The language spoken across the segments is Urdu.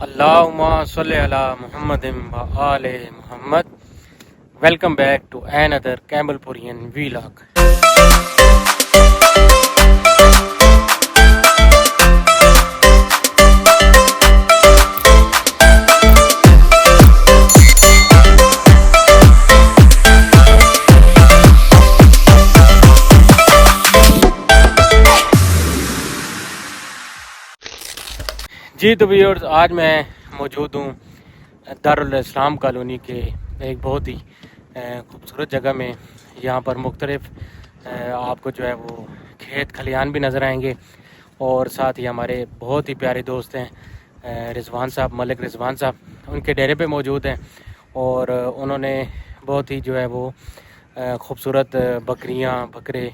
اللہم صلی علی محمد و آل محمد. ویلکم بیک ٹو another کیمل پورین ویلاگ. جی تو ویورز، آج میں موجود ہوں دارالاسلام کالونی کے ایک بہت ہی خوبصورت جگہ میں. یہاں پر مختلف آپ کو جو ہے وہ کھیت کھلیان بھی نظر آئیں گے، اور ساتھ ہی ہمارے بہت ہی پیارے دوست ہیں رضوان صاحب، ملک رضوان صاحب، ان کے ڈیرے پہ موجود ہیں. اور انہوں نے بہت ہی جو ہے وہ خوبصورت بکریاں، بکرے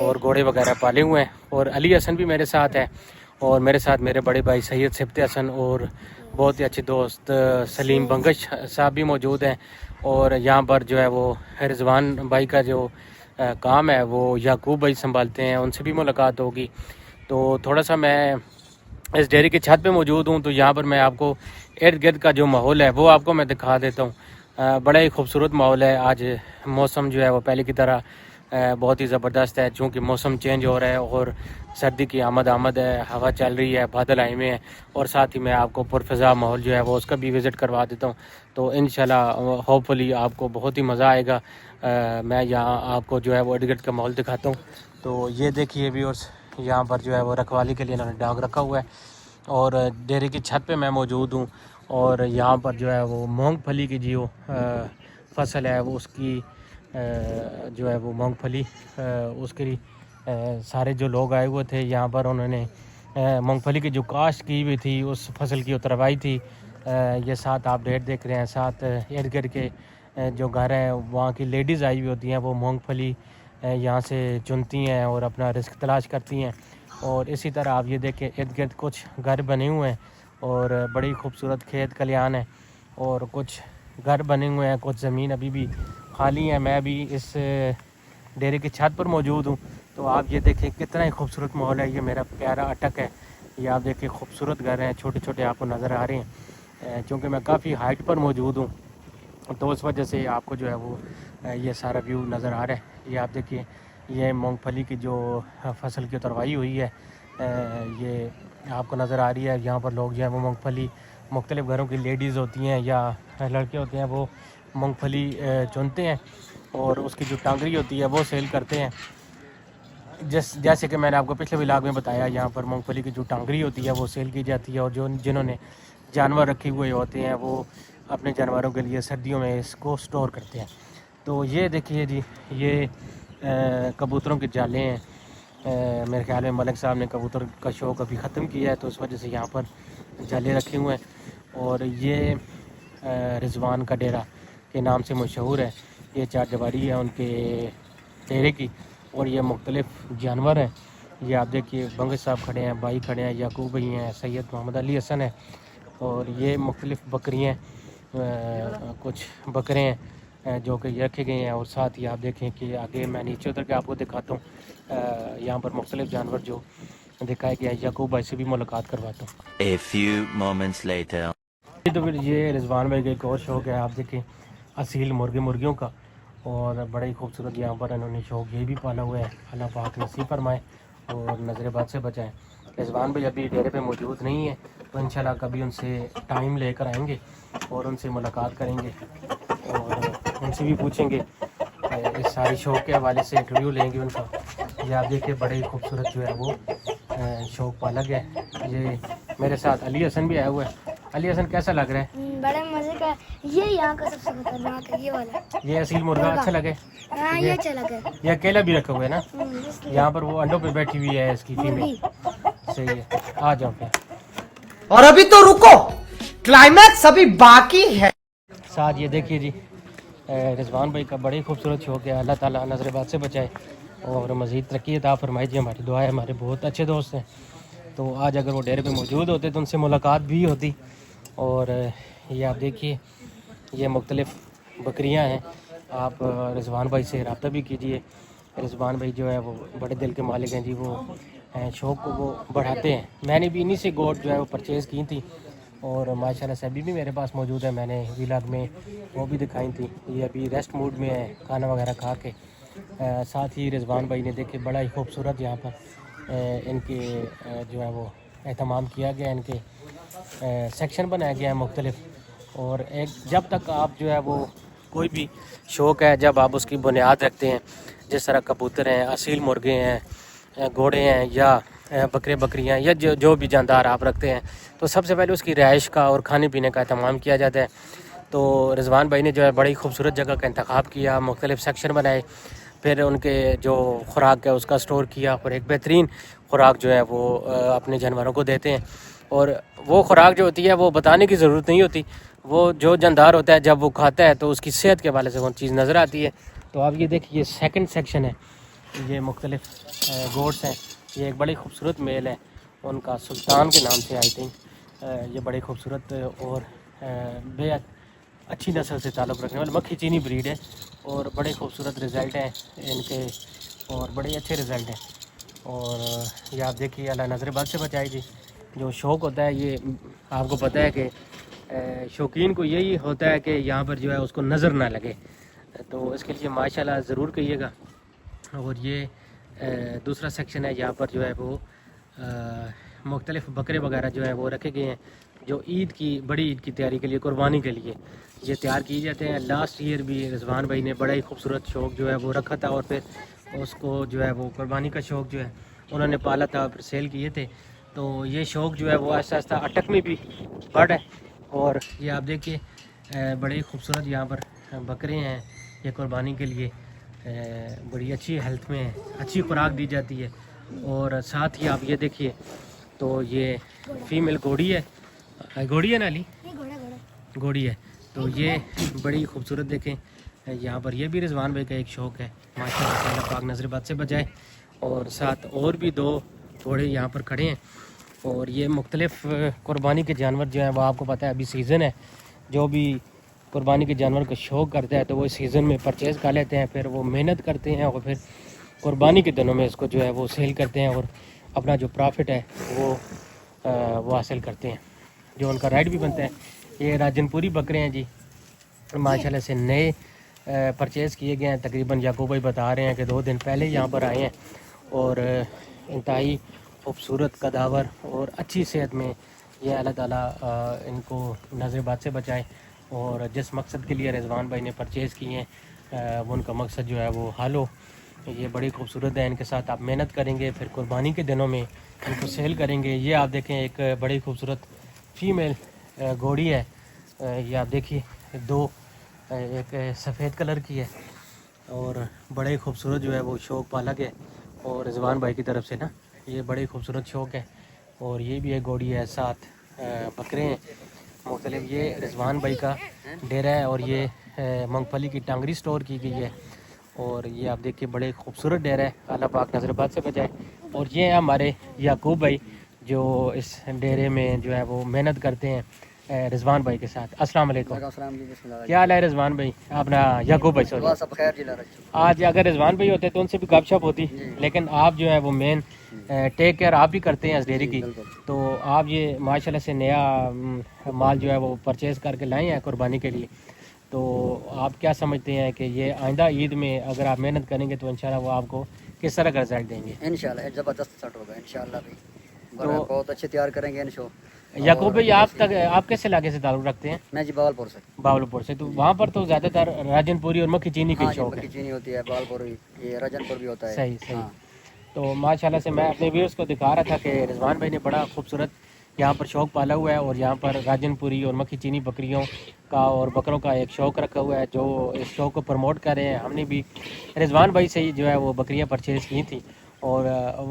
اور گھوڑے وغیرہ پالے ہوئے ہیں. اور علی حسن بھی میرے ساتھ ہے، اور میرے ساتھ میرے بڑے بھائی سید صفت حسن اور بہت ہی اچھے دوست سلیم بنگش صاحب بھی موجود ہیں. اور یہاں پر جو ہے وہ رضوان بھائی کا جو کام ہے وہ یعقوب بھائی سنبھالتے ہیں، ان سے بھی ملاقات ہوگی. تو تھوڑا سا میں اس ڈیری کی چھت پہ موجود ہوں، تو یہاں پر میں آپ کو ارد گرد کا جو ماحول ہے وہ آپ کو میں دکھا دیتا ہوں. بڑا ہی خوبصورت ماحول ہے. آج موسم جو ہے وہ پہلے کی طرح بہت ہی زبردست ہے، چونکہ موسم چینج ہو رہا ہے اور سردی کی آمد ہے، ہوا چل رہی ہے، بادل آئے ہوئے ہیں. اور ساتھ ہی میں آپ کو پرفضا ماحول جو ہے وہ اس کا بھی وزٹ کروا دیتا ہوں. تو انشاءاللہ ہوپ فلی آپ کو بہت ہی مزہ آئے گا. میں یہاں آپ کو جو ہے وہ ارد گرد کا ماحول دکھاتا ہوں. تو یہ دیکھیے ویورز، یہاں پر جو ہے وہ رکھوالی کے لیے انہوں نے ڈاگ رکھا ہوا ہے، اور ڈیرے کی چھت پہ میں موجود ہوں. اور یہاں پر جو ہے وہ مونگ پھلی کی جو فصل ہے وہ اس کی جو ہے وہ مونگ پھلی اس کی سارے جو لوگ آئے ہوئے تھے یہاں پر، انہوں نے مونگ پھلی کی جو کاشت کی ہوئی تھی اس فصل کی اتروائی تھی. یہ ساتھ آپ ڈیٹ دیکھ رہے ہیں، ساتھ ارد گرد کے جو گھر ہیں وہاں کی لیڈیز آئی ہوئی ہوتی ہیں، وہ مونگ پھلی یہاں سے چنتی ہیں اور اپنا رزق تلاش کرتی ہیں. اور اسی طرح آپ یہ دیکھیں ارد گرد کچھ گھر بنے ہوئے ہیں اور بڑی خوبصورت کھیت کھلیان ہیں، اور کچھ گھر بنے ہوئے ہیں، کچھ زمین ابھی بھی خالی ہے. میں بھی اس ڈیرے کی چھت پر موجود ہوں. تو آپ یہ دیکھیں کتنا ہی خوبصورت ماحول ہے. یہ میرا پیارا اٹک ہے. یہ آپ دیکھیں خوبصورت گھر ہیں، چھوٹے چھوٹے آپ کو نظر آ رہے ہیں. چونکہ میں کافی ہائٹ پر موجود ہوں تو اس وجہ سے آپ کو جو ہے وہ یہ سارا ویو نظر آ رہا ہے. یہ آپ دیکھیے، یہ مونگ پھلی کی جو فصل کی اتروائی ہوئی ہے یہ آپ کو نظر آ رہی ہے. یہاں پر لوگ جو ہیں وہ مونگ پھلی، مختلف گھروں کی لیڈیز ہوتی ہیں یا لڑکے ہوتے ہیں، وہ مونگ پھلی چنتے ہیں اور اس کی جو ٹانگری ہوتی ہے وہ سیل کرتے ہیں. جیسے کہ میں نے آپ کو پچھلے ولاگ میں بتایا، یہاں پر مونگ پھلی کی جو ٹانگری ہوتی ہے وہ سیل کی جاتی ہے. اور جنہوں نے جانور رکھے ہوئے ہوتے ہیں وہ اپنے جانوروں کے لیے سردیوں میں اس کو سٹور کرتے ہیں. تو یہ دیکھیے جی، یہ کبوتروں کے جالے ہیں. میرے خیال میں ملک صاحب نے کبوتر کا شوق ابھی ختم کیا ہے، تو اس وجہ سے یہاں پر جالے رکھے ہوئے ہیں. اور یہ رضوان کا ڈیرا کے نام سے مشہور ہے. یہ چار دیواری ہے ان کے ڈیرے کی، اور یہ مختلف جانور ہیں. یہ آپ دیکھیے بنگش صاحب کھڑے ہیں، بھائی کھڑے ہیں، یعقوب بھائی ہیں، سید محمد علی حسن ہے. اور یہ مختلف بکریاں، کچھ بکرے ہیں جو کہ رکھے گئے ہیں. اور ساتھ ہی آپ دیکھیں کہ آگے میں نیچے اتر کے آپ کو دکھاتا ہوں یہاں پر مختلف جانور جو دکھائے گئے ہیں. یعقوب بھائی سے بھی ملاقات کرواتا ہوں. A few moments later. تو پھر یہ رضوان بھائی کا ایک اور شوق ہے، آپ دیکھیں اصیل مرغیوں کا. اور بڑے ہی خوبصورت یہاں پر انہوں نے شوق یہ بھی پالا ہوا ہے. اللہ پاک نصیب فرمائے اور نظر بد سے بچائیں. رضوان بھائی ابھی ڈیرے پہ موجود نہیں ہیں، تو انشاءاللہ کبھی ان سے ٹائم لے کر آئیں گے اور ان سے ملاقات کریں گے اور ان سے بھی پوچھیں گے اس ساری شوق کے حوالے سے، انٹرویو لیں گے ان کا. یہ آپ دیکھیں بڑے ہی خوبصورت جو ہے وہ شوق پالا گیا ہے. یہ میرے ساتھ علی حسن بھی آیا ہوا ہے. علی حسن کیسا لگ رہا ہے؟ بڑے مزے کا. یہ یہاں کا سب سے خطرناک ہے، یہ والا. یہ اصیل مرغا اچھا لگے؟ ہاں یہ اچھا لگا. یہ اکیلا بھی رکھا ہوا ہے نا؟ یہاں پر وہ انڈوں پہ بیٹھی ہوئی ہے اس کی فیمیل. صحیح ہے، آ جاؤ پھر. اور ابھی تو رکو، کلائمیکس ابھی باقی ہے. ساتھ یہ دیکھیے جی، رضوان بھائی کا بڑے خوبصورت شوق ہے. اللہ تعالیٰ نظر باد سے بچائے اور مزید ترقی عطا فرمائے. جی ہماری دعا ہے، ہمارے بہت اچھے دوست ہیں. تو آج اگر وہ ڈیرے پہ موجود ہوتے تو ان سے ملاقات بھی ہوتی. اور یہ آپ دیکھیے یہ مختلف بکریاں ہیں. آپ رضوان بھائی سے رابطہ بھی کیجئے. رضوان بھائی جو ہے وہ بڑے دل کے مالک ہیں جی، وہ شوق کو وہ بڑھاتے ہیں. میں نے بھی انہی سے گوٹ جو ہے وہ پرچیز کی تھی اور ماشاءاللہ سے ابھی بھی میرے پاس موجود ہے، میں نے ولاگ میں وہ بھی دکھائی تھی. یہ ابھی ریسٹ موڈ میں ہے کھانا وغیرہ کھا کے. ساتھ ہی رضوان بھائی نے دیکھے بڑا ہی خوبصورت یہاں پر ان کے جو ہے وہ اہتمام کیا گیا، ان کے سیکشن بنایا گیا ہے مختلف. اور ایک جب تک آپ جو ہے وہ کوئی بھی شوق ہے جب آپ اس کی بنیاد رکھتے ہیں، جس طرح کبوتر ہیں، اصیل مرغے ہیں، گھوڑے ہیں یا بکرے بکریاں یا جو بھی جاندار آپ رکھتے ہیں، تو سب سے پہلے اس کی رہائش کا اور کھانے پینے کا اہتمام کیا جاتا ہے. تو رضوان بھائی نے جو ہے بڑی خوبصورت جگہ کا انتخاب کیا، مختلف سیکشن بنائے، پھر ان کے جو خوراک ہے اس کا سٹور کیا، اور ایک بہترین خوراک جو ہے وہ اپنے جانوروں کو دیتے ہیں. اور وہ خوراک جو ہوتی ہے وہ بتانے کی ضرورت نہیں ہوتی، وہ جو جاندار ہوتا ہے جب وہ کھاتا ہے تو اس کی صحت کے حوالے سے وہ چیز نظر آتی ہے. تو آپ یہ دیکھیے سیکنڈ سیکشن ہے، یہ مختلف گوٹس ہیں. یہ ایک بڑی خوبصورت میل ہے، ان کا سلطان کے نام سے آئی تھنک. یہ بڑی خوبصورت اور بے اچھی نسل سے تعلق رکھنے والی مکھی چینی بریڈ ہے، اور بڑے خوبصورت رزلٹ ہیں ان کے، اور بڑے اچھے رزلٹ ہیں. اور یہ آپ دیکھیے اللہ نظر بد سے بچائے جی. جو شوق ہوتا ہے یہ آپ کو پتہ ہے کہ شوقین کو یہی ہوتا ہے کہ یہاں پر جو ہے اس کو نظر نہ لگے، تو اس کے لیے ماشاءاللہ ضرور کہیے گا. اور یہ دوسرا سیکشن ہے، یہاں پر جو ہے وہ مختلف بکرے وغیرہ جو ہے وہ رکھے گئے ہیں، جو عید کی بڑی عید کی تیاری کے لیے، قربانی کے لیے یہ تیار کیے جاتے ہیں. لاسٹ ایئر بھی رضوان بھائی نے بڑا ہی خوبصورت شوق جو ہے وہ رکھا تھا، اور پھر اس کو جو ہے وہ قربانی کا شوق جو ہے انہوں نے پالا تھا، پھر سیل کیے تھے. تو یہ شوق جو ہے وہ آہستہ آہستہ اٹک میں بھی بڑھ ہے. اور یہ آپ دیکھیے بڑے خوبصورت یہاں پر بکرے ہیں، یہ قربانی کے لیے بڑی اچھی ہیلتھ میں اچھی خوراک دی جاتی ہے. اور ساتھ ہی آپ یہ دیکھیے تو یہ فیمیل گھوڑی ہے، گھوڑی ہے نالی گھوڑی ہے. تو یہ بڑی خوبصورت دیکھیں یہاں پر، یہ بھی رضوان بھائی کا ایک شوق ہے ماشاءاللہ سے، اللہ پاک نظر بد سے بچائے. اور ساتھ اور بھی 2 گھوڑے یہاں پر کھڑے ہیں. اور یہ مختلف قربانی کے جانور جو ہیں وہ آپ کو پتہ ہے ابھی سیزن ہے، جو بھی قربانی کے جانور کا شوق کرتا ہے تو وہ سیزن میں پرچیز کر لیتے ہیں، پھر وہ محنت کرتے ہیں اور پھر قربانی کے دنوں میں اس کو جو ہے وہ سیل کرتے ہیں، اور اپنا جو پرافٹ ہے وہ حاصل کرتے ہیں، جو ان کا ریٹ بھی بنتا ہے. یہ راجن پوری بکرے ہیں جی، ماشاءاللہ سے نئے پرچیز کیے گئے ہیں. تقریباً یعقوب بھائی بتا رہے ہیں کہ 2 دن پہلے یہاں پر آئے ہیں، اور انتہائی خوبصورت قداور اور اچھی صحت میں یہ اللہ تعالیٰ ان کو نظر بد سے بچائے. اور جس مقصد کے لیے رضوان بھائی نے پرچیز کیے ہیں وہ ان کا مقصد جو ہے وہ حل ہو. یہ بڑی خوبصورت ہے، ان کے ساتھ آپ محنت کریں گے، پھر قربانی کے دنوں میں ان کو سیل کریں گے. یہ آپ دیکھیں ایک بڑی خوبصورت فیمیل گھوڑی ہے، یہ آپ دیکھیے 2 ایک سفید کلر کی ہے، اور بڑے خوبصورت جو ہے وہ شوق پالا گیا. اور رضوان بھائی کی طرف سے نا یہ بڑی خوبصورت شوق ہے. اور یہ بھی ایک گھوڑی ہے، 7 بکرے ہیں مختلف. یہ رضوان بھائی کا ڈیرا ہے، اور یہ مونگ پھلی کی ٹانگری سٹور کی گئی ہے. اور یہ آپ دیکھیے بڑے خوبصورت ڈیرا ہے، اللہ پاک نظر بد سے بچائے. اور یہ ہیں ہمارے یعقوب بھائی جو اس ڈیرے میں جو ہے وہ محنت کرتے ہیں رضوان بھائی کے ساتھ. السلام علیکم. کیا حال ہے رضوان بھائی؟ اپنا یعقوب بھائی سوری. آج اگر رضوان بھائی ہوتے تو ان سے بھی گپ شپ ہوتی، لیکن آپ جو ہے وہ مین ٹیک کیئر آپ بھی کرتے ہیں اس ڈیری کی. تو آپ یہ ماشاءاللہ سے نیا مال جو ہے وہ پرچیز کر کے لائے ہیں قربانی کے لیے. تو آپ کیا سمجھتے ہیں کہ یہ آئندہ عید میں اگر آپ محنت کریں گے تو انشاءاللہ وہ آپ کو کس طرح کا رزلٹ دیں گے؟ انشاءاللہ زبردست سٹ ہوگا انشاءاللہ بھی، بہت اچھے تیار کریں گے انشاءاللہ. یعقوب بھائی آپ کس علاقے سے تعلق رکھتے ہیں؟ میں جی باولپور سے. باولپور سے. تو وہاں پر تو زیادہ تر راجن پوری اور مکھی چینی کی شوق ہے. مکھی چینی ہوتی ہے باولپور، یہ راجن پور بھی ہوتا ہے. صحیح. تو ماشاءاللہ سے میں اپنے ویورز کو دکھا رہا تھا کہ رضوان بھائی نے بڑا خوبصورت یہاں پر شوق پالا ہوا ہے، اور یہاں پر راجن پوری اور مکھی چینی بکریوں کا اور بکروں کا ایک شوق رکھا ہوا ہے، جو اس شوق کو پروموٹ کر رہے ہیں. ہم نے بھی رضوان بھائی سے ہی جو ہے وہ بکریاں پرچیز کی تھیں، اور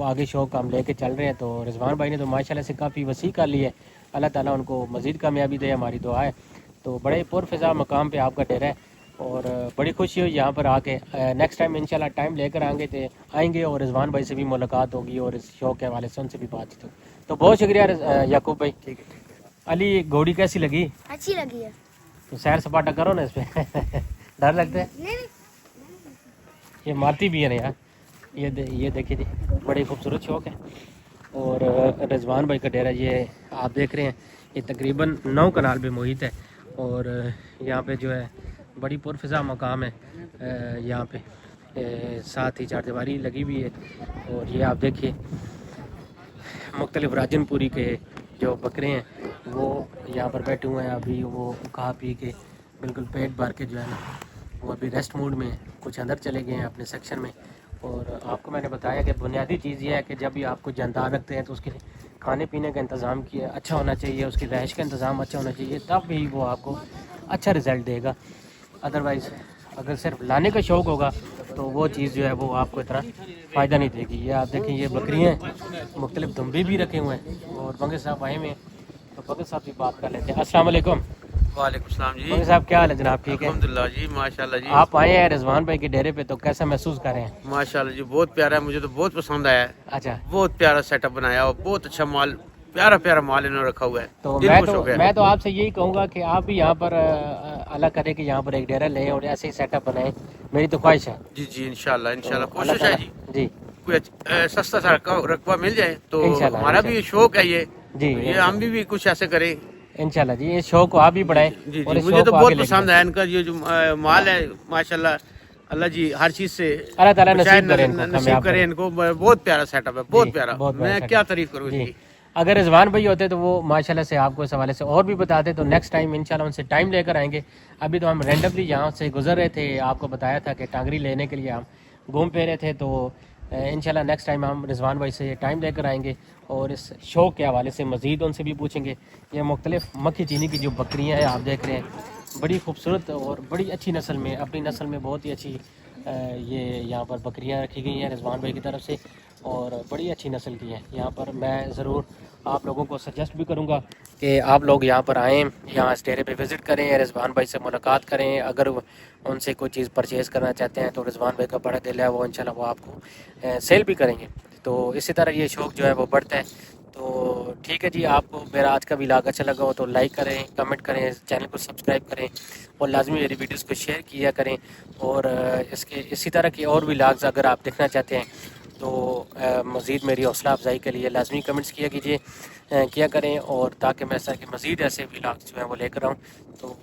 آگے شوق ہم لے کے چل رہے ہیں. تو رضوان بھائی نے تو ماشاءاللہ سے کافی وسیع کر لی ہے، اللہ تعالیٰ ان کو مزید کامیابی دے، ہماری دعا ہے. تو بڑے پرفضا مقام پہ آپ کا ڈیرا ہے، اور بڑی خوشی ہوئی یہاں پر آ کے. نیکسٹ ٹائم انشاءاللہ ٹائم لے کر آئیں گے اور رضوان بھائی سے بھی ملاقات ہوگی، اور اس شوق کے حوالے سے ان سے بھی بات چیت ہوگی. تو بہت شکریہ یعقوب بھائی. ٹھیک ہے. علی گھوڑی کیسی لگی؟ اچھی لگی ہے. تو سیر سپاٹا کرو نا اس پہ. ڈر لگتا ہے؟ نہیں یہ مارتی بھی ہے نا یار. یہ دیکھیے جی بڑی خوبصورت شوق ہے. اور رضوان بھائی کا ڈیرا یہ آپ دیکھ رہے ہیں، یہ تقریباً 9 کنال پہ محیط ہے اور یہاں پہ جو ہے بڑی پرفضا مقام ہے یہاں پہ، ساتھ ہی چاردیواری لگی ہوئی ہے اور یہ آپ دیکھیے مختلف راجن پوری کے جو بکرے ہیں وہ یہاں پر بیٹھے ہوئے ہیں، ابھی وہ کھا پی کے بالکل پیٹ بھر کے جو ہے نا وہ ابھی ریسٹ موڈ میں، کچھ اندر چلے گئے ہیں اپنے سیکشن میں۔ اور آپ کو میں نے بتایا کہ بنیادی چیز یہ ہے کہ جب بھی آپ کو جاندار رکھتے ہیں تو اس کے کھانے پینے کا انتظام کیا اچھا ہونا چاہیے، اس کی رہائش کا انتظام اچھا ہونا چاہیے، تب بھی وہ آپ کو اچھا رزلٹ دے گا۔ ادروائز اگر صرف لانے کا شوق ہوگا تو وہ چیز جو ہے وہ آپ کو اتنا فائدہ نہیں دے گی۔ یہ آپ دیکھیں یہ بکریاں ہیں، مختلف دمبے بھی رکھے ہوئے ہیں اور بنگے صاحب آئے ہوئے ہیں تو بنگے صاحب سے بات کر لیتے ہیں۔ السلام علیکم وعلیکم السلام جی، بنگے صاحب، کیا حال ہے جناب؟ ٹھیک ہے، الحمدللہ جی، ماشاءاللہ جی، آپ آئے ہیں رضوان بھائی کے ڈیرے پہ تو کیسا محسوس کر رہے ہیں؟ ماشاءاللہ جی، بہت پیارا ہے، مجھے تو بہت پسند آیا ہے، اچھا، بہت پیارا سیٹ اپ بنایا اور بہت اچھا مال، پیارا مال انہوں نے رکھا ہوا ہے، تو دل خوش ہو گیا۔ میں تو آپ سے یہی کہوں گا کہ آپ بھی یہاں پر اللہ کرے کہ یہاں پر ایک ڈیرا لیں اور ایسے ہی سیٹ اپ بنائیں، میری تو خواہش ہے۔ جی انشاءاللہ تو کوشش ہے تعالیٰ- جی، جی کوئی سستا سا رقبہ مل جائے تو انشاءاللہ، ہمارا بھی شوق ہے یہ، جی تو یہ ہم بھی کچھ ایسے کریں۔ انشاءاللہ جی، اس شوق کو آپ بھی بڑھائیں جی اور اس مجھے شوق تو کو بہت آگے لے کے پسند جائیں۔ ہے ان کا یہ جو مال ہے، ماشاءاللہ اللہ جی ہر چیز سے اللہ تعالیٰ بچائے، نصیب کرے ان کو، نصیب کامیاب کرے ان کو، بہت پیارا سیٹ اپ ہے، بہت جی، پیارا، بہت میں setup کیا ہے۔ تعریف کروں اس جی کی۔ اگر رضوان بھائی ہوتے تو وہ ماشاءاللہ سے آپ کو اس حوالے سے اور بھی بتاتے تو نیکسٹ ٹائم انشاءاللہ ان سے ٹائم لے کر آئیں گے۔ ابھی تو ہم رینڈملی یہاں سے گزر رہے تھے، آپ کو بتایا تھا کہ ٹانگری لینے کے لیے ہم گھوم پھر رہے تھے، تو انشاءاللہ نیکسٹ ٹائم ہم رضوان بھائی سے ٹائم لے کر آئیں گے اور اس شوق کے حوالے سے مزید ان سے بھی پوچھیں گے۔ یہ مختلف مکھی چینی کی جو بکریاں ہیں آپ دیکھ رہے ہیں، بڑی خوبصورت اور بڑی اچھی نسل میں، اپنی نسل میں بہت ہی اچھی یہ یہاں پر بکریاں رکھی گئی ہیں رضوان بھائی کی طرف سے اور بڑی اچھی نسل کی ہیں۔ یہاں پر میں ضرور آپ لوگوں کو سجیسٹ بھی کروں گا کہ آپ لوگ یہاں پر آئیں، یہاں اس ڈیرے پہ وزٹ کریں، رضوان بھائی سے ملاقات کریں۔ اگر ان سے کوئی چیز پرچیز کرنا چاہتے ہیں تو رضوان بھائی کا بڑا دل ہے، وہ انشاءاللہ وہ آپ کو سیل بھی کریں گے۔ تو اسی طرح یہ شوق جو ہے وہ بڑھتا ہے۔ تو ٹھیک ہے جی، آپ کو میرا آج کا ولاگ اچھا لگا ہو تو لائک کریں، کمنٹ کریں، چینل کو سبسکرائب کریں اور لازمی میری ویڈیوز کو شیئر کیا کریں۔ اور اسی طرح کی اور ولاگز اگر آپ دیکھنا چاہتے ہیں تو مزید میری حوصلہ افزائی کے لیے لازمی کمنٹس کیا کریں اور تاکہ میں کہ مزید ایسے ولاگز جو ہیں وہ لے کر آؤں۔ تو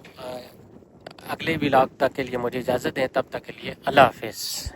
اگلے ولاگ تک کے لیے مجھے اجازت دیں، تب تک کے لیے اللہ حافظ۔